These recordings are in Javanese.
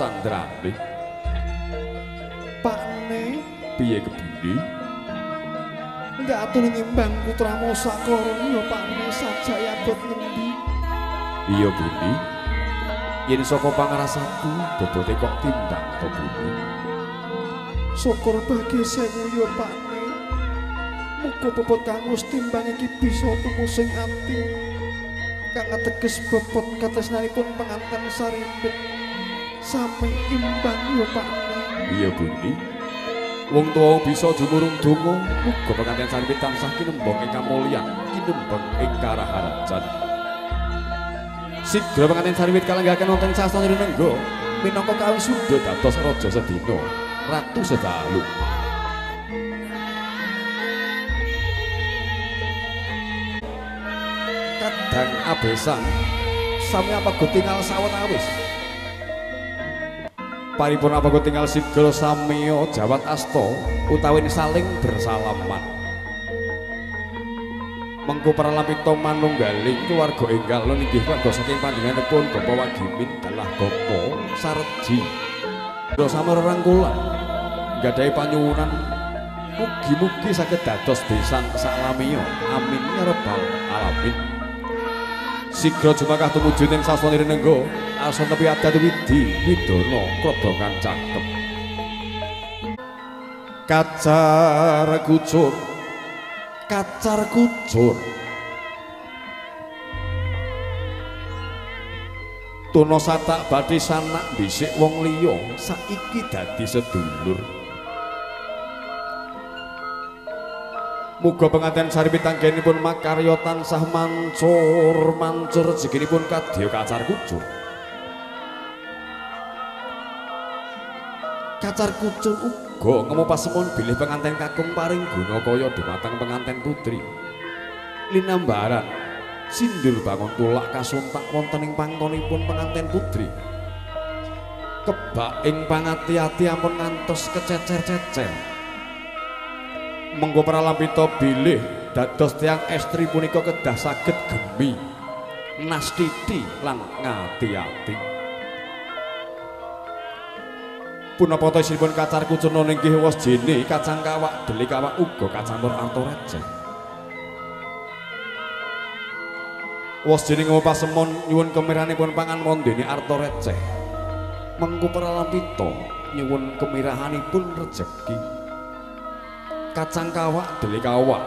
candrane. Pakne Piye kebundi? enggak atur ngimbang putramu sakloron ya pakne sajaya abot ngendi. Iya Budi. Yen saka pangarasaku bobote kok timbang to Budi. Syukur bagi sewu ya pakne. Muga bobot kang wis timbang iki bisa tumusing ati. Kang ateges bobot katresnanipun penganten Sarimbit sami imbang ya pakne. Iya Budi. Wong tuwa bisa jumurung donga muga penganten Sarimbit tansah kinembang ing kamulyan, kinembang ing karaharajan. Sigra penganten Sarimbit kalenggaken wonten sasana Rinengga minangka kawisuda dados raja sedina, ratu sedalu. Kadang abesan sami apaga tinggal sawetawis. Paripurna apaga tinggal sigra samiya jawat asta utawi saling bersalaman. Mengko Pralampita manunggaling keluarga enggal inggih keluarga saking panjenenganipun Bapak Wagimin dalah Bapak Sareji. Kula sami rerangkulan nggadahi panyuwunan mugi-mugi saged dados besan salamiya. Amin ya rabbal alamin. Sigra jumakah tumuju ing sasana Rinengga asana tepi adat widi widana krobongan cakep. Kacar kucur kacar kucur tuna satak badhe sanak bisik wong liya saiki dadi sedulur. Muga penganten Sarimbit anggenipun makarya tansah mancur rezekinipun kadya kacar kucur. Kacar kucur uga ngemu pasemon bilih penganten kakung paring guna kaya dumateng penganten putri. Linambaran sindur bangun tulak kasuntak wonten ing panggonipun penganten putri. Kebak ing pangati-ati ampun ngantos kececer-cecer. Mengko Pralampita bilih dados tiyang estri punika kedah saged gemi, nastiti lan ngati-ati. Punapa ta isinipun kacar kucur inggih wos jene kacang kawak delik kawak uga kacampur arta receh. Wos jene ngemu pasemon nyuwun kemiranipun pangan mondene arta receh. Mengko Pralampita nyuwun kemirahanipun rejeki. Kacang kawak delik kawak.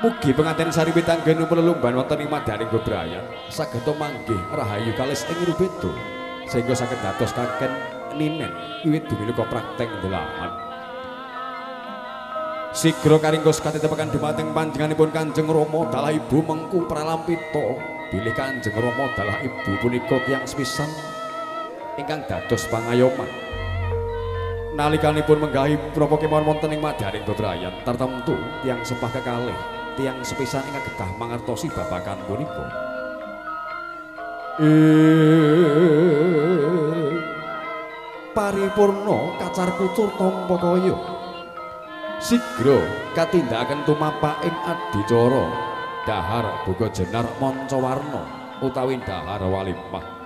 Mugi penganten Sarimbit anggenipun lelumban wonten ing madaning bebrayan saged manggih rahayu kalis ing rubeda sehingga saged dados kaken ninen wiwit duminuka prakteng delahan. Sigra karingkos katetepaken dumateng panjenenganipun Kanjeng Rama dalah ibu Mengku Pralampita bilih Kanjeng Rama dalah ibu punika tiyang sepisan ingkang dados pangayoman. Nalikanipun menggahi punapa kemawon wonten ing madaning bebrayan tartemtu tiyang sepah kekalih tiyang sepisan ingkang kedah mangertosi babagan punika. Paripurna kacar kucur tampa kaya sigra katindakaken tumapak ing adicara dahar boga jenar mancawarna utawi dahar walimah.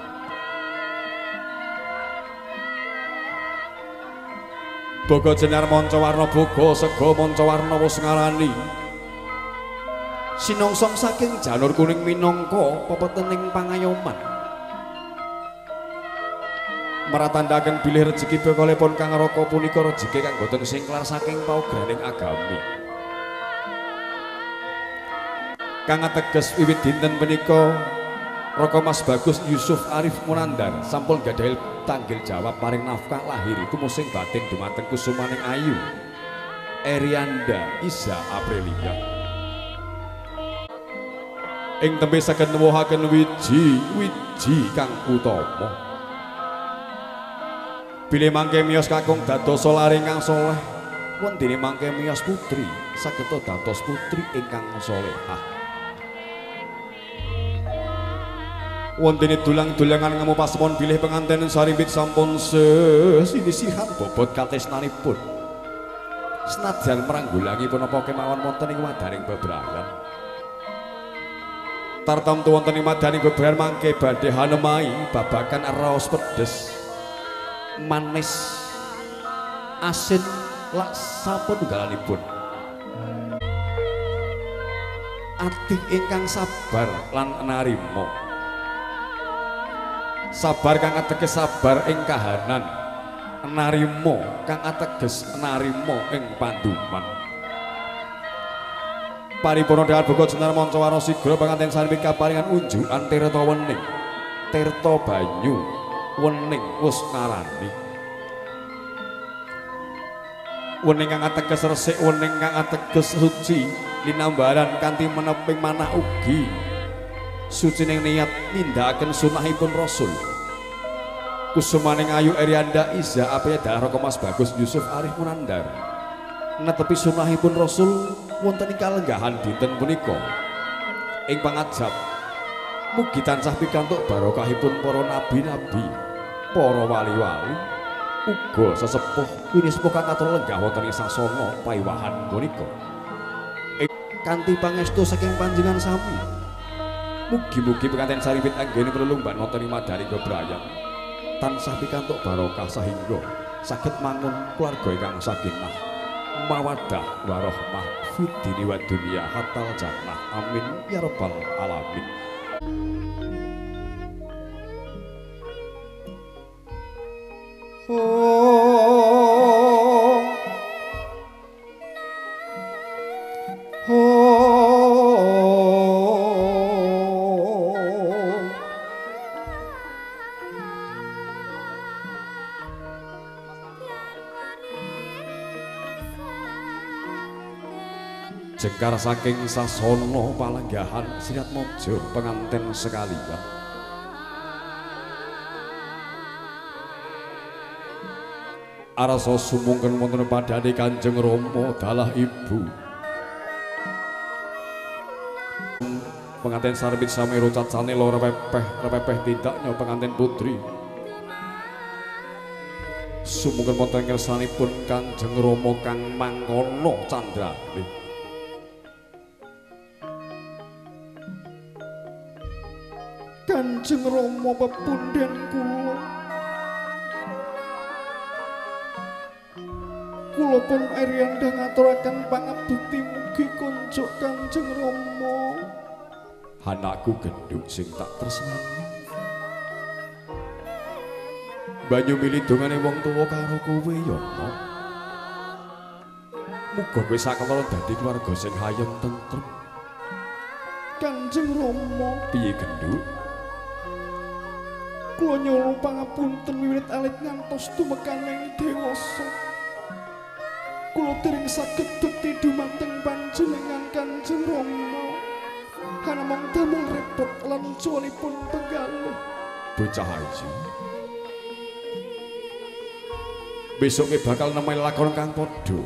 Boga jenar mancawarna boga sega mancawarna wis ngarani sinongsong saking janur kuning minangka pepetening pangayoman. Maratandaken bilih rejeki bekalipun Kang Raka punika rejeki kang boten singklar saking paugraning agami. Kang ateges wiwit dinten menika Raka Mas Bagus Yusuf Arif Munandar sampun gadhahi tanggil jawab paring nafkah lahir tumusing batin dumateng kusumaning ayu Erianda Isa Aprilia. Ing tembe saged nuwuhaken wiji kang utama. Bilih mangke miyos kakung dados laring kang saleh, wondene mangke miyos putri saged dados putri ingkang salehah. Wondene dulang-dulangan ngemu pasemon bilih penganten Sarimbit sampun sesihan bobot katresnanipun. Senadyan meranggulangi punapa kemawon wonten ing madaning bebrayan. Tartamtu wonten ing madaning bebrayan mangke badhe hanemai babagan raos pedes manis asin lak sapungalanipun ati ingkang sabar lan narima sabar kang ateges sabar ing kahanan narima kang ateges narima ing panduman paripurna dawuh Boga Jenar Mancawarna sigra panganten sami kaparingan unjukan tirta wening tirta banyu wening wus ngarani wening kang ateges resik wening kang ateges suci linambaran kanthi meneping manah ugi sucining niat nindakaken sunahipun Rasul kusumaning ayu Erianda Iza apaya Dahra Mas Bagus Yusuf Arif Munandar netepi sunahipun Rasul wonten ing kalenggahan dinten punika ing pangajab mugi tansah pikantuk barokahipun para nabi-nabi para wali-wali uga sesepuh winisepuh kang katur lenggah wonten ing sasana paiwahan punika kanthi pangestu saking panjenengan sami mugi-mugi pengantin saripit anggene prelumban wonten ing Madari Gebrayan tansah pikantuk barokah sahingga saged mangun keluarga ingkang sakinah mawaddah warahmah fid-dini wad dunya hatal jannah amin ya rabbal alamin. Jengkar saking sasana palenggahan Sirat Mojo penganten sekalian arasa sumungken wonten padane Kanjeng Rama dalah ibu penganten sarbit sami rocat sanela repepeh tindaknya penganten putri sumungken wonten kersanipun Kanjeng Rama kang mangkono candrané Kanjeng Rama pepundhen kula kula pun Erianda ngaturaken pangabekti mugi konjuk Kanjeng Rama anakku genduk sing tak tresnani banyu milih dongane wong tuwa karo kowe ya no muga kowe sakala dadi keluarga sing hayem tentrem Kanjeng Rama piye genduk kula nyuwun pangapunten wiwit alit ngantos tumekaning dewasa kula dereng saged bekti dumateng panjenengan Kanjeng Rama hanamong damel repot lan cuwanipun penggalih bocah haji besoknya bakal nemeni lakon kang padha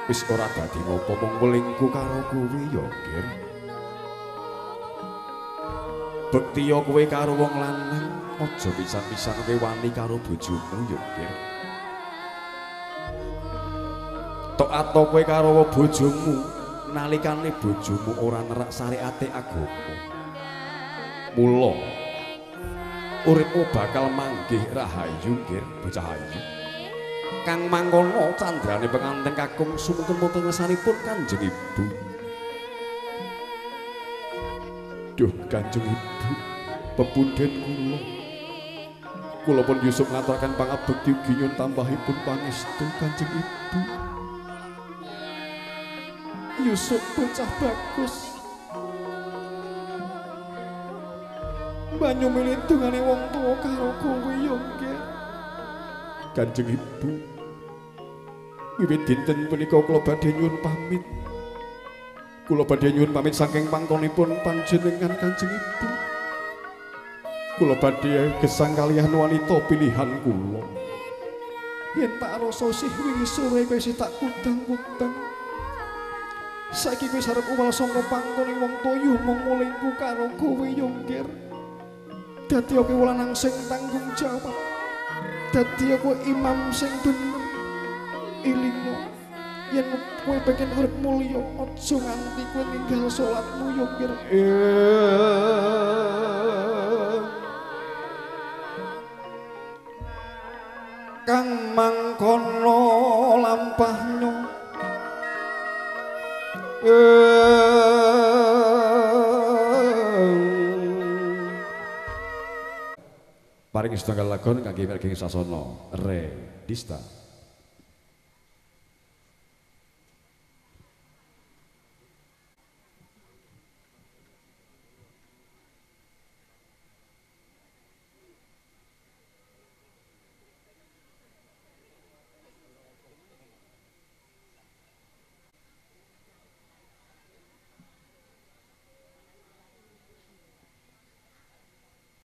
wis ora dadi ngopo mung welingku karo kowe ya Ger bekti yo kowe karo wong lanang aja pisan-pisan kowe wani karo bojomu yo Ger taat kowe karo bojomu nalikane bojomu ora nerak syariate agama mula uripmu bakal manggih rahayu Ger bocah ayu kang mangkono candrane penganten kakung sumungken wonten ngersanipun Kanjeng Ibu duh Kanjeng Ibu pepundhen kula pun Yusuf ngaturaken pangabekti ugi nyuwun tambahipun pangestu Kanjeng Ibu Yusuf bocah bagus banyu milih dungane wong tuwa karo kowe ya nggih Kanjeng Ibu wiwit dinten punika kula badhe nyuwun pamit kula badhe nyuwun pamit saking pangkonipun panjenengan Kanjeng Ibu kula badhe gesang kaliyan wanita pilihan kula yen tak rasa sih wingi sore kowe sih tak kudang-kudang saiki kowe arep uwal saka pangkone wong toyo mung mulingku karo kowe ya nggih dadi kowe lanang sing tanggung jawab dadi kowe imam sing bener ilingo yen kowe pengen urip mulya aja nganti kowe ninggal salatmu ya nggih kang mangkono lampahnya paring setunggal lagon kangge Melking Sasana Re Dista.